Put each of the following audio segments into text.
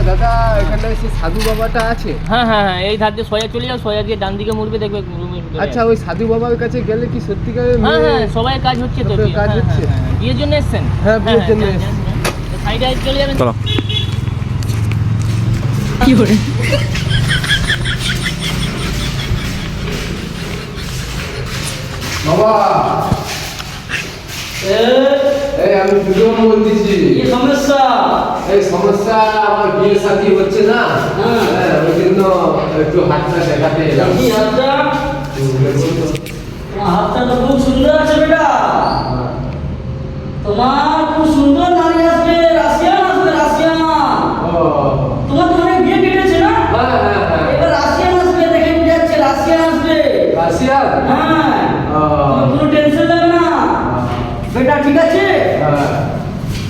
দাদা এখানে সে সাধু বাবাটা আছে। হ্যাঁ হ্যাঁ হ্যাঁ, এই ধার দিয়ে সোজা চলে যাও, সোজা দিয়ে ডান দিকে মুড়বে, দেখবে রুমের ভিতরে। আচ্ছা, ওই সাধু বাবার কাছে গেলে কি সত্যিকারের হ্যাঁ মেয়ে? হ্যাঁ, সবাই কাজ হচ্ছে তো। কাজ হচ্ছে? বিয়ের জন্য এসছেন? হ্যাঁ, বিয়ের জন্য এসেছি। সাইডে চলে যাবেন। চলো। কি করে? বাবা, এই আমি সুজন বলতেছি। কি সমস্যা? এই সমস্যা, আমার বিয়ে শাদী হচ্ছে না। হ্যাঁ, ওই জন্য একটু হাতটা দেখাতে এলাম। কি হাতটা? তোমার হাতটা তো খুব সুন্দর আছে বেটা। তোমার খুব সুন্দর নারী আসবে, রাশিয়ান আসবে, রাশিয়ান। ও, তোমার তো অনেক বিয়ে কেটেছে না? হ্যাঁ হ্যাঁ হ্যাঁ। এবার রাশিয়ান আসবে, দেখে বুঝে যাচ্ছে রাশিয়ান আসবে। রাশিয়ান? হ্যাঁ, ও, তোমার কোনো টেনশন নেবে না বেটা, ঠিক আছে? হ্যাঁ।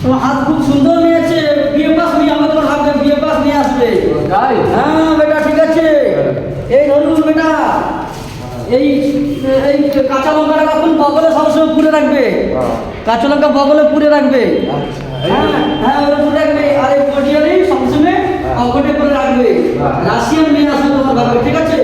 তোমার হাত খুব সুন্দর নিয়েছে, বিয়ে পাস নিয়ে আমাকে, তোমার হাতে বিয়ে পাস নিয়ে আসবে। তাই? হ্যাঁ বেটা, ঠিক আছে। এই ধরুন বেটা, এই এই কাঁচা লঙ্কাটা এখন বগলে সবসময় পুড়ে রাখবে। কাঁচা লঙ্কা বগলে পুড়ে রাখবে। আচ্ছা, হ্যাঁ হ্যাঁ, ওটা পুড়ে রাখবে। আর এই পটিয়ালি সবসময় পকেটে করে রাখবে। রাশিয়ান মেয়ে আসবে তোমার ভাবে, ঠিক আছে?